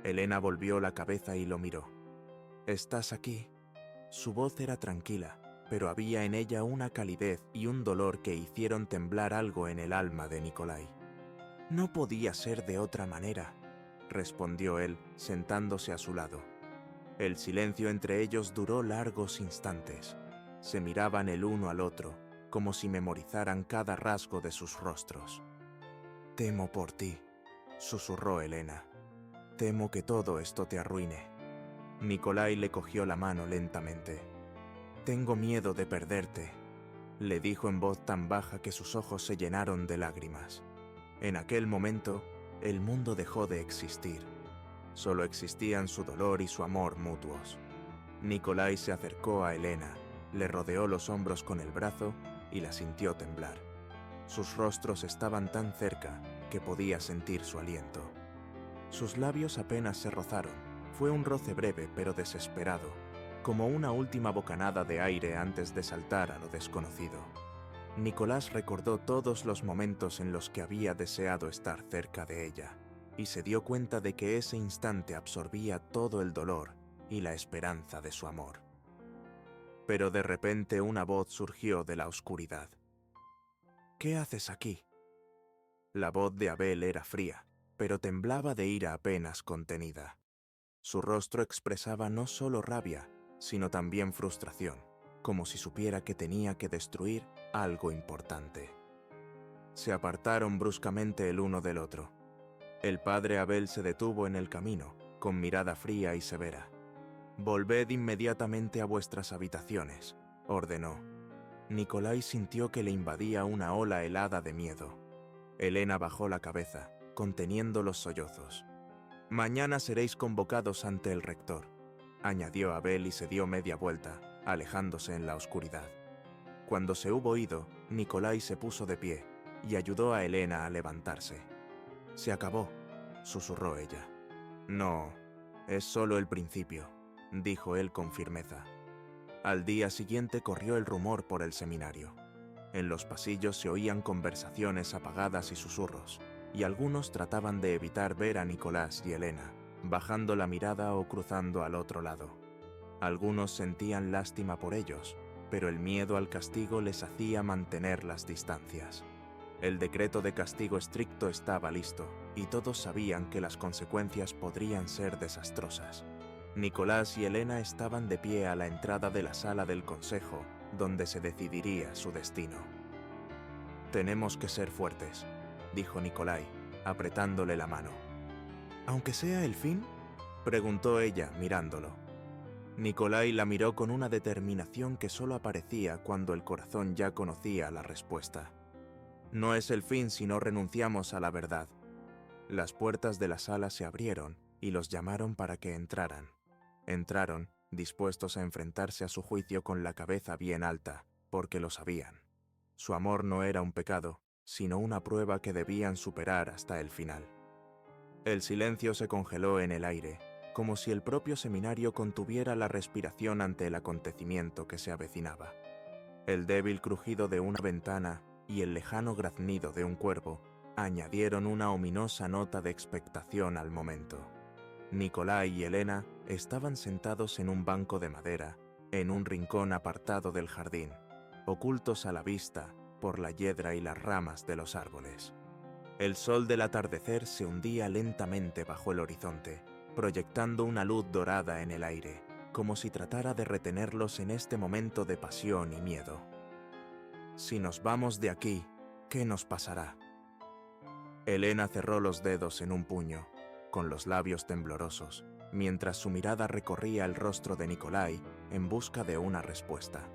S1: Elena volvió la cabeza y lo miró. «¿Estás aquí?» Su voz era tranquila, pero había en ella una calidez y un dolor que hicieron temblar algo en el alma de Nikolai. «No podía ser de otra manera», respondió él, sentándose a su lado. El silencio entre ellos duró largos instantes. Se miraban el uno al otro, como si memorizaran cada rasgo de sus rostros. «Temo por ti», susurró Elena. «Temo que todo esto te arruine». Nikolai le cogió la mano lentamente. «Tengo miedo de perderte», le dijo en voz tan baja que sus ojos se llenaron de lágrimas. En aquel momento, el mundo dejó de existir. Solo existían su dolor y su amor mutuos. Nikolai se acercó a Elena, le rodeó los hombros con el brazo y la sintió temblar. Sus rostros estaban tan cerca que podía sentir su aliento. Sus labios apenas se rozaron. Fue un roce breve pero desesperado, como una última bocanada de aire antes de saltar a lo desconocido. Nicolás recordó todos los momentos en los que había deseado estar cerca de ella, y se dio cuenta de que ese instante absorbía todo el dolor y la esperanza de su amor. Pero de repente una voz surgió de la oscuridad. «¿Qué haces aquí?» La voz de Abel era fría, pero temblaba de ira apenas contenida. Su rostro expresaba no solo rabia, sino también frustración, como si supiera que tenía que destruir algo importante. Se apartaron bruscamente el uno del otro. El padre Abel se detuvo en el camino, con mirada fría y severa. «Volved inmediatamente a vuestras habitaciones», ordenó. Nikolai sintió que le invadía una ola helada de miedo. Elena bajó la cabeza, conteniendo los sollozos. «Mañana seréis convocados ante el rector», añadió Abel y se dio media vuelta, alejándose en la oscuridad. Cuando se hubo ido, Nikolai se puso de pie y ayudó a Elena a levantarse. «Se acabó», susurró ella. «No, es solo el principio», dijo él con firmeza. Al día siguiente corrió el rumor por el seminario. En los pasillos se oían conversaciones apagadas y susurros, y algunos trataban de evitar ver a Nicolás y Elena, bajando la mirada o cruzando al otro lado. Algunos sentían lástima por ellos, pero el miedo al castigo les hacía mantener las distancias. El decreto de castigo estricto estaba listo, y todos sabían que las consecuencias podrían ser desastrosas. Nicolás y Elena estaban de pie a la entrada de la sala del consejo, donde se decidiría su destino. «Tenemos que ser fuertes», dijo Nikolai, apretándole la mano. «¿Aunque sea el fin?», preguntó ella, mirándolo. Nikolai la miró con una determinación que solo aparecía cuando el corazón ya conocía la respuesta. «No es el fin si no renunciamos a la verdad». Las puertas de la sala se abrieron y los llamaron para que entraran. Entraron, dispuestos a enfrentarse a su juicio con la cabeza bien alta, porque lo sabían. Su amor no era un pecado, sino una prueba que debían superar hasta el final. El silencio se congeló en el aire, como si el propio seminario contuviera la respiración ante el acontecimiento que se avecinaba. El débil crujido de una ventana y el lejano graznido de un cuervo añadieron una ominosa nota de expectación al momento. Nikolai y Elena estaban sentados en un banco de madera, en un rincón apartado del jardín, ocultos a la vista por la hiedra y las ramas de los árboles. El sol del atardecer se hundía lentamente bajo el horizonte, proyectando una luz dorada en el aire, como si tratara de retenerlos en este momento de pasión y miedo. Si nos vamos de aquí, ¿qué nos pasará? Elena cerró los dedos en un puño, con los labios temblorosos, mientras su mirada recorría el rostro de Nikolai en busca de una respuesta.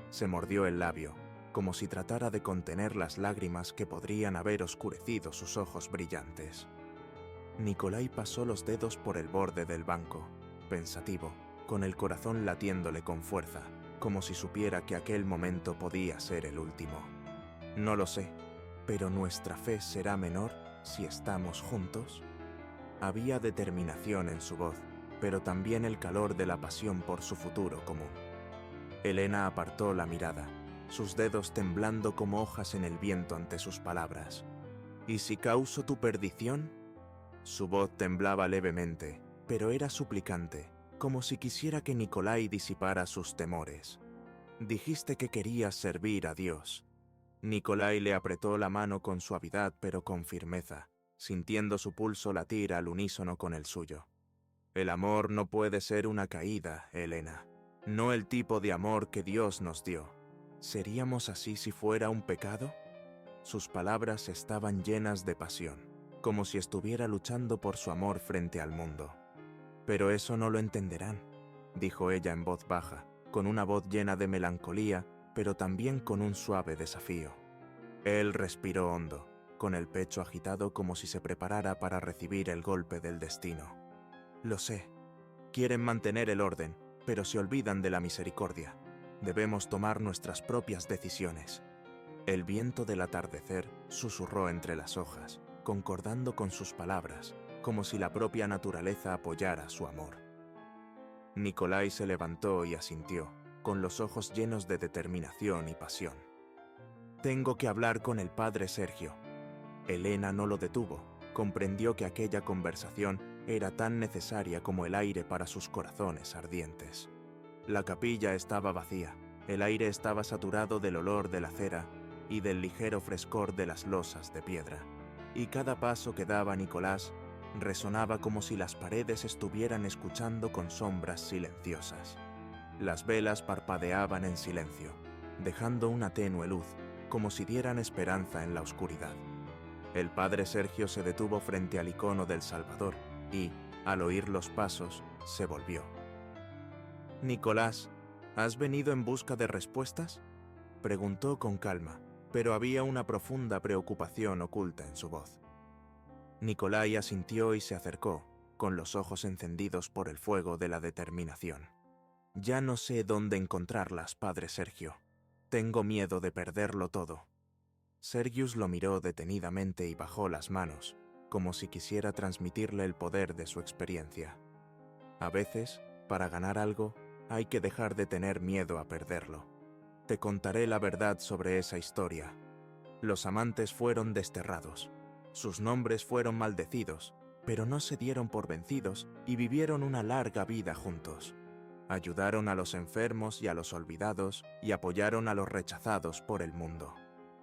S1: Se mordió el labio, como si tratara de contener las lágrimas que podrían haber oscurecido sus ojos brillantes. Nikolai pasó los dedos por el borde del banco, pensativo, con el corazón latiéndole con fuerza, como si supiera que aquel momento podía ser el último. No lo sé, pero ¿nuestra fe será menor si estamos juntos? Había determinación en su voz, pero también el calor de la pasión por su futuro común. Elena apartó la mirada, sus dedos temblando como hojas en el viento ante sus palabras. ¿Y si causo tu perdición? Su voz temblaba levemente, pero era suplicante, como si quisiera que Nikolai disipara sus temores. Dijiste que querías servir a Dios. Nikolai le apretó la mano con suavidad pero con firmeza, sintiendo su pulso latir al unísono con el suyo. El amor no puede ser una caída, Elena, no el tipo de amor que Dios nos dio. ¿Seríamos así si fuera un pecado? Sus palabras estaban llenas de pasión, como si estuviera luchando por su amor frente al mundo. Pero eso no lo entenderán, dijo ella en voz baja, con una voz llena de melancolía, pero también con un suave desafío. Él respiró hondo, con el pecho agitado como si se preparara para recibir el golpe del destino. Lo sé, quieren mantener el orden, pero se olvidan de la misericordia. Debemos tomar nuestras propias decisiones. El viento del atardecer susurró entre las hojas, concordando con sus palabras, como si la propia naturaleza apoyara su amor. Nikolai se levantó y asintió, con los ojos llenos de determinación y pasión. Tengo que hablar con el padre Sergio. Elena no lo detuvo, comprendió que aquella conversación era tan necesaria como el aire para sus corazones ardientes. La capilla estaba vacía, el aire estaba saturado del olor de la cera y del ligero frescor de las losas de piedra, y cada paso que daba Nicolás resonaba como si las paredes estuvieran escuchando con sombras silenciosas. Las velas parpadeaban en silencio, dejando una tenue luz, como si dieran esperanza en la oscuridad. El padre Sergio se detuvo frente al icono del Salvador y, al oír los pasos, se volvió. «Nicolás, ¿has venido en busca de respuestas?», preguntó con calma, pero había una profunda preocupación oculta en su voz. Nikolai asintió y se acercó, con los ojos encendidos por el fuego de la determinación. «Ya no sé dónde encontrarlas, padre Sergio. Tengo miedo de perderlo todo». Sergius lo miró detenidamente y bajó las manos, como si quisiera transmitirle el poder de su experiencia. A veces, para ganar algo, hay que dejar de tener miedo a perderlo. Te contaré la verdad sobre esa historia. Los amantes fueron desterrados. Sus nombres fueron maldecidos, pero no se dieron por vencidos y vivieron una larga vida juntos. Ayudaron a los enfermos y a los olvidados y apoyaron a los rechazados por el mundo.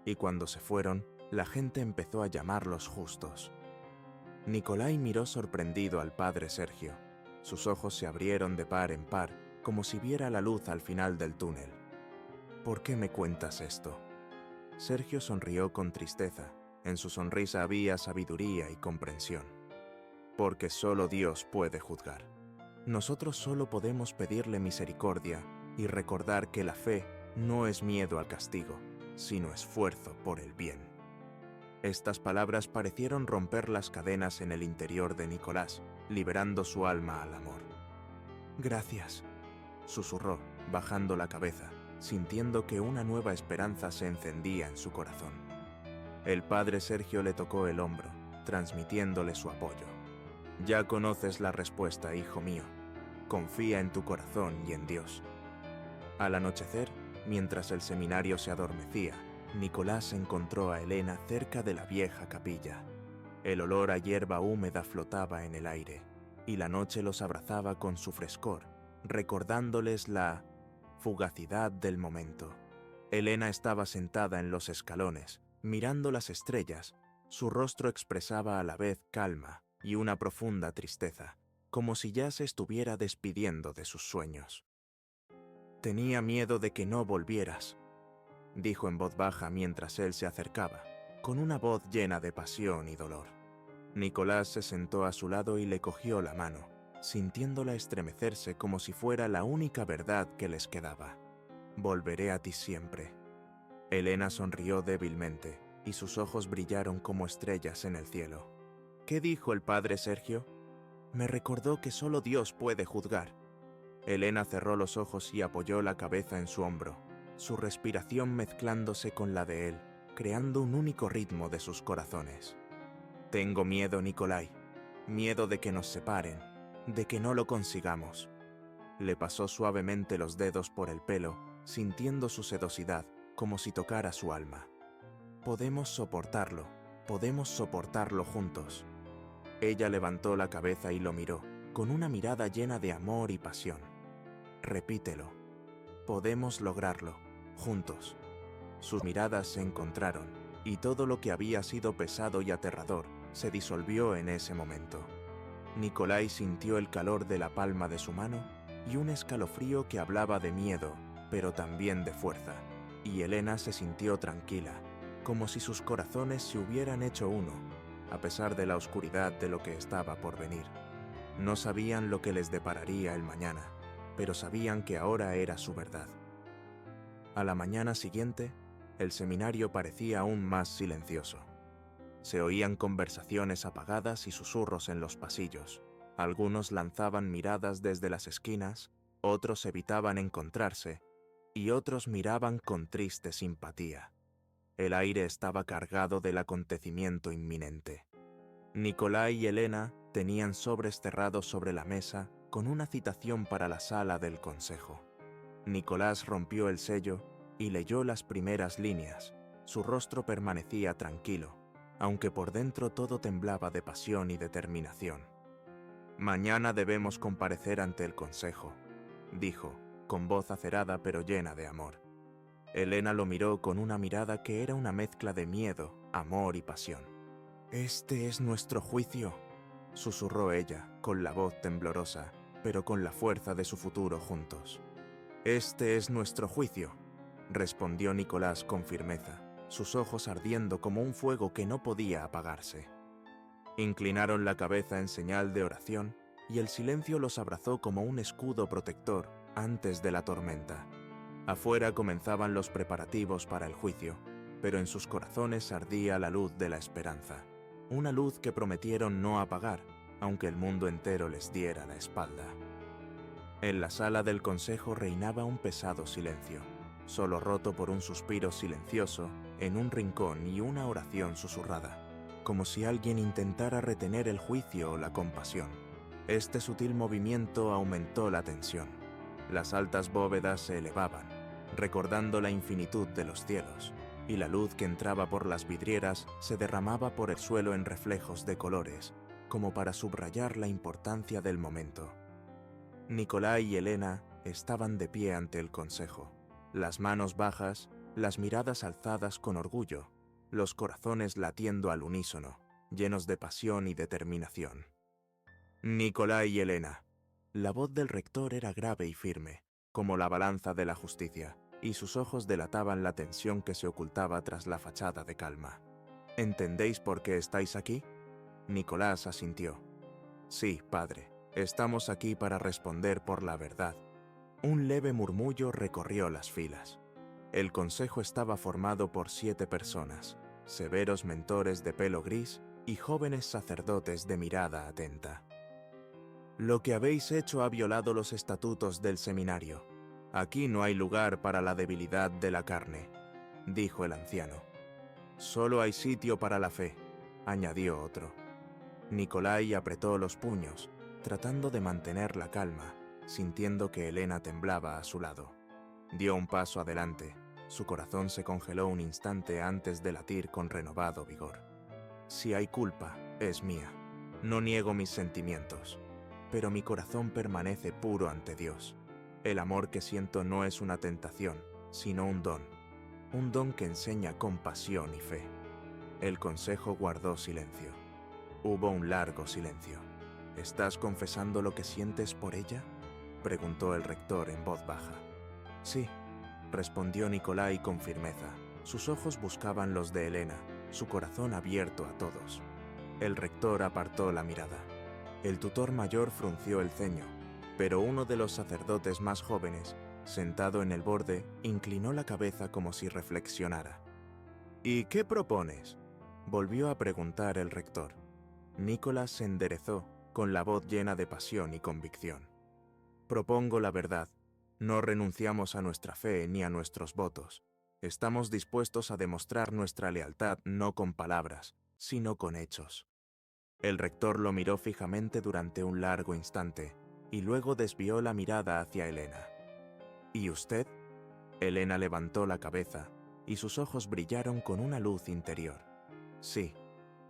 S1: Y cuando se fueron, la gente empezó a llamarlos justos. Nikolai miró sorprendido al padre Sergio. Sus ojos se abrieron de par en par, como si viera la luz al final del túnel. «¿Por qué me cuentas esto?». Sergio sonrió con tristeza. En su sonrisa había sabiduría y comprensión. «Porque solo Dios puede juzgar. Nosotros solo podemos pedirle misericordia y recordar que la fe no es miedo al castigo, sino esfuerzo por el bien». Estas palabras parecieron romper las cadenas en el interior de Nicolás, liberando su alma al amor. «Gracias», susurró, bajando la cabeza, sintiendo que una nueva esperanza se encendía en su corazón. El padre Sergio le tocó el hombro, transmitiéndole su apoyo. «Ya conoces la respuesta, hijo mío. Confía en tu corazón y en Dios». Al anochecer, mientras el seminario se adormecía, Nicolás encontró a Elena cerca de la vieja capilla. El olor a hierba húmeda flotaba en el aire, y la noche los abrazaba con su frescor, recordándoles la fugacidad del momento. Elena estaba sentada en los escalones, mirando las estrellas. Su rostro expresaba a la vez calma y una profunda tristeza, como si ya se estuviera despidiendo de sus sueños. «Tenía miedo de que no volvieras». dijo en voz baja mientras él se acercaba, con una voz llena de pasión y dolor. Nicolás se sentó a su lado y le cogió la mano, sintiéndola estremecerse como si fuera la única verdad que les quedaba. «Volveré a ti siempre». Elena sonrió débilmente y sus ojos brillaron como estrellas en el cielo. «¿Qué dijo el padre Sergio?» «Me recordó que solo Dios puede juzgar». Elena cerró los ojos y apoyó la cabeza en su hombro, su respiración mezclándose con la de él, creando un único ritmo de sus corazones. «Tengo miedo, Nikolai, miedo de que nos separen, de que no lo consigamos». Le pasó suavemente los dedos por el pelo, sintiendo su sedosidad, como si tocara su alma. Podemos soportarlo juntos». Ella levantó la cabeza y lo miró, con una mirada llena de amor y pasión. «Repítelo. Podemos lograrlo, juntos». Sus miradas se encontraron, y todo lo que había sido pesado y aterrador se disolvió en ese momento. Nikolai sintió el calor de la palma de su mano y un escalofrío que hablaba de miedo, pero también de fuerza, y Elena se sintió tranquila, como si sus corazones se hubieran hecho uno, a pesar de la oscuridad de lo que estaba por venir. No sabían lo que les depararía el mañana, pero sabían que ahora era su verdad. A la mañana siguiente, el seminario parecía aún más silencioso. Se oían conversaciones apagadas y susurros en los pasillos. Algunos lanzaban miradas desde las esquinas, otros evitaban encontrarse, y otros miraban con triste simpatía. El aire estaba cargado del acontecimiento inminente. Nikolai y Elena tenían sobres cerrados sobre la mesa con una citación para la sala del consejo. Nicolás rompió el sello y leyó las primeras líneas. Su rostro permanecía tranquilo, aunque por dentro todo temblaba de pasión y determinación. «Mañana debemos comparecer ante el consejo», dijo, con voz acerada pero llena de amor. Elena lo miró con una mirada que era una mezcla de miedo, amor y pasión. «Este es nuestro juicio», susurró ella, con la voz temblorosa, pero con la fuerza de su futuro juntos. «Este es nuestro juicio», respondió Nicolás con firmeza, sus ojos ardiendo como un fuego que no podía apagarse. Inclinaron la cabeza en señal de oración y el silencio los abrazó como un escudo protector antes de la tormenta. Afuera comenzaban los preparativos para el juicio, pero en sus corazones ardía la luz de la esperanza, una luz que prometieron no apagar, aunque el mundo entero les diera la espalda. En la sala del consejo reinaba un pesado silencio, solo roto por un suspiro silencioso en un rincón y una oración susurrada, como si alguien intentara retener el juicio o la compasión. Este sutil movimiento aumentó la tensión. Las altas bóvedas se elevaban, recordando la infinitud de los cielos, y la luz que entraba por las vidrieras se derramaba por el suelo en reflejos de colores, como para subrayar la importancia del momento. Nikolai y Elena estaban de pie ante el consejo, las manos bajas, las miradas alzadas con orgullo, los corazones latiendo al unísono, llenos de pasión y determinación. «Nikolai y Elena». La voz del rector era grave y firme, como la balanza de la justicia, y sus ojos delataban la tensión que se ocultaba tras la fachada de calma. «¿Entendéis por qué estáis aquí?» Nicolás asintió. «Sí, padre, estamos aquí para responder por la verdad». Un leve murmullo recorrió las filas. El consejo estaba formado por 7 personas, severos mentores de pelo gris y jóvenes sacerdotes de mirada atenta. «Lo que habéis hecho ha violado los estatutos del seminario. Aquí no hay lugar para la debilidad de la carne», dijo el anciano. «Solo hay sitio para la fe», añadió otro. Nikolai apretó los puños, tratando de mantener la calma, sintiendo que Elena temblaba a su lado. Dio un paso adelante. Su corazón se congeló un instante antes de latir con renovado vigor. «Si hay culpa, es mía. No niego mis sentimientos, pero mi corazón permanece puro ante Dios. El amor que siento no es una tentación, sino un don que enseña compasión y fe». El consejo guardó silencio. Hubo un largo silencio. «¿Estás confesando lo que sientes por ella?», preguntó el rector en voz baja. «Sí», respondió Nicolai con firmeza. Sus ojos buscaban los de Elena, su corazón abierto a todos. El rector apartó la mirada. El tutor mayor frunció el ceño, pero uno de los sacerdotes más jóvenes, sentado en el borde, inclinó la cabeza como si reflexionara. «¿Y qué propones?», volvió a preguntar el rector. Nicolás se enderezó, con la voz llena de pasión y convicción. «Propongo la verdad. No renunciamos a nuestra fe ni a nuestros votos. Estamos dispuestos a demostrar nuestra lealtad no con palabras, sino con hechos». El rector lo miró fijamente durante un largo instante, y luego desvió la mirada hacia Elena. «¿Y usted?». Elena levantó la cabeza, y sus ojos brillaron con una luz interior. «Sí,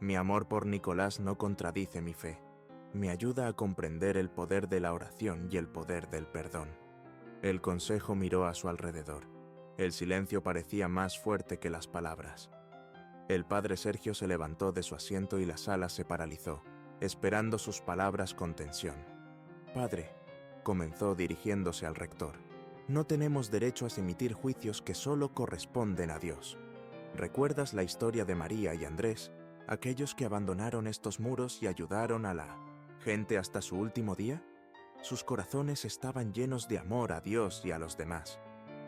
S1: mi amor por Nicolás no contradice mi fe. Me ayuda a comprender el poder de la oración y el poder del perdón». El consejo miró a su alrededor. El silencio parecía más fuerte que las palabras. El padre Sergio se levantó de su asiento y la sala se paralizó, esperando sus palabras con tensión. «Padre», comenzó dirigiéndose al rector, «no tenemos derecho a emitir juicios que solo corresponden a Dios. ¿Recuerdas la historia de María y Andrés, aquellos que abandonaron estos muros y ayudaron a la gente hasta su último día? Sus corazones estaban llenos de amor a Dios y a los demás.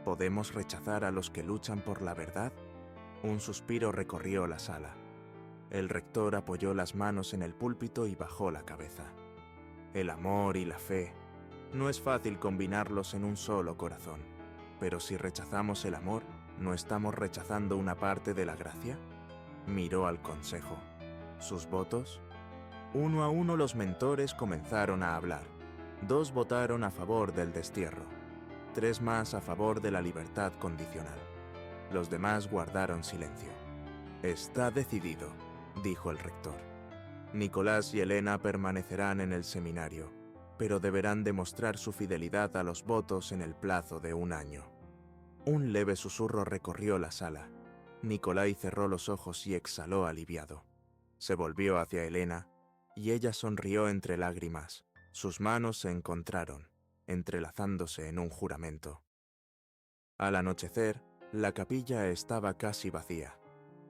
S1: ¿Podemos rechazar a los que luchan por la verdad?». Un suspiro recorrió la sala. El rector apoyó las manos en el púlpito y bajó la cabeza. El amor y la fe. No es fácil combinarlos en un solo corazón. Pero si rechazamos el amor, ¿no estamos rechazando una parte de la gracia? Miró al consejo. ¿Sus votos? Uno a uno los mentores comenzaron a hablar. 2 votaron a favor del destierro. 3 más a favor de la libertad condicional. Los demás guardaron silencio. «Está decidido», dijo el rector. «Nicolás y Elena permanecerán en el seminario, pero deberán demostrar su fidelidad a los votos en el plazo de 1 año». Un leve susurro recorrió la sala. Nicolai cerró los ojos y exhaló aliviado. Se volvió hacia Elena, y ella sonrió entre lágrimas. Sus manos se encontraron, entrelazándose en un juramento. Al anochecer, la capilla estaba casi vacía.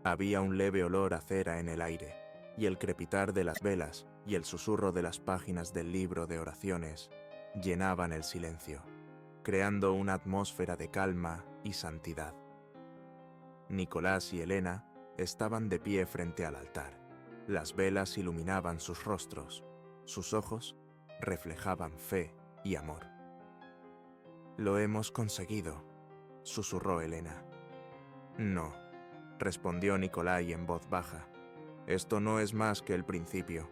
S1: Había un leve olor a cera en el aire, y el crepitar de las velas y el susurro de las páginas del libro de oraciones llenaban el silencio, creando una atmósfera de calma y santidad. Nicolás y Elena estaban de pie frente al altar. Las velas iluminaban sus rostros, sus ojos reflejaban fe y amor. «Lo hemos conseguido», susurró Elena. «No», respondió Nicolai en voz baja. «Esto no es más que el principio».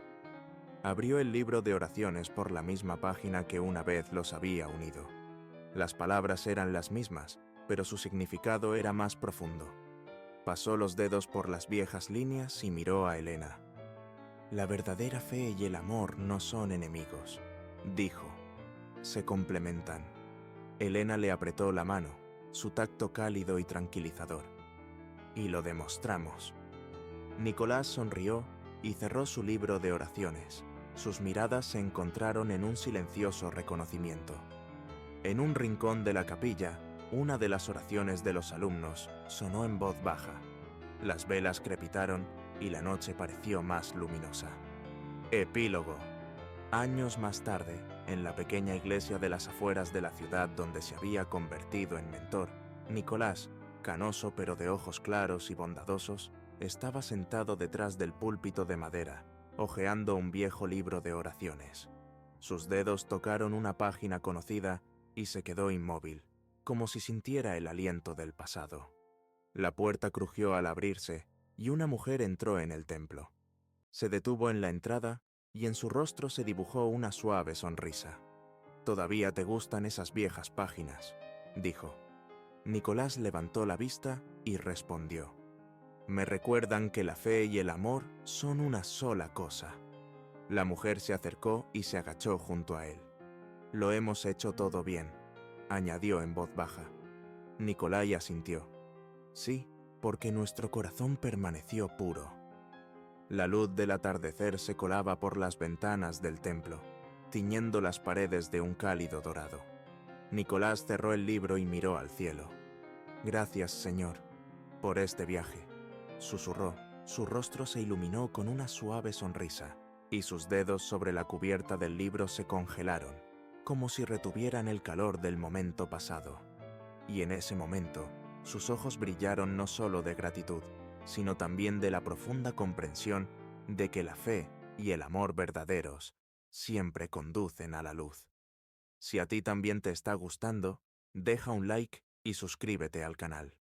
S1: Abrió el libro de oraciones por la misma página que una vez los había unido. Las palabras eran las mismas, pero su significado era más profundo. Pasó los dedos por las viejas líneas y miró a Elena. «La verdadera fe y el amor no son enemigos», dijo. «Se complementan». Elena le apretó la mano, su tacto cálido y tranquilizador. «Y lo demostramos». Nicolás sonrió y cerró su libro de oraciones. Sus miradas se encontraron en un silencioso reconocimiento. En un rincón de la capilla, una de las oraciones de los alumnos sonó en voz baja. Las velas crepitaron y la noche pareció más luminosa. Epílogo. Años más tarde, en la pequeña iglesia de las afueras de la ciudad donde se había convertido en mentor, Nicolás, canoso pero de ojos claros y bondadosos, estaba sentado detrás del púlpito de madera, hojeando un viejo libro de oraciones. Sus dedos tocaron una página conocida y se quedó inmóvil, como si sintiera el aliento del pasado. La puerta crujió al abrirse y una mujer entró en el templo. Se detuvo en la entrada y en su rostro se dibujó una suave sonrisa. «Todavía te gustan esas viejas páginas», dijo. Nicolás levantó la vista y respondió. «Me recuerdan que la fe y el amor son una sola cosa». La mujer se acercó y se agachó junto a él. «Lo hemos hecho todo bien», añadió en voz baja. Nicolai asintió. «Sí, porque nuestro corazón permaneció puro». La luz del atardecer se colaba por las ventanas del templo, tiñendo las paredes de un cálido dorado. Nicolás cerró el libro y miró al cielo. Gracias, Señor, por este viaje. Susurró. Su rostro se iluminó con una suave sonrisa, y sus dedos sobre la cubierta del libro se congelaron, como si retuvieran el calor del momento pasado. Y en ese momento, sus ojos brillaron no solo de gratitud, sino también de la profunda comprensión de que la fe y el amor verdaderos siempre conducen a la luz. Si a ti también te está gustando, deja un like y suscríbete al canal.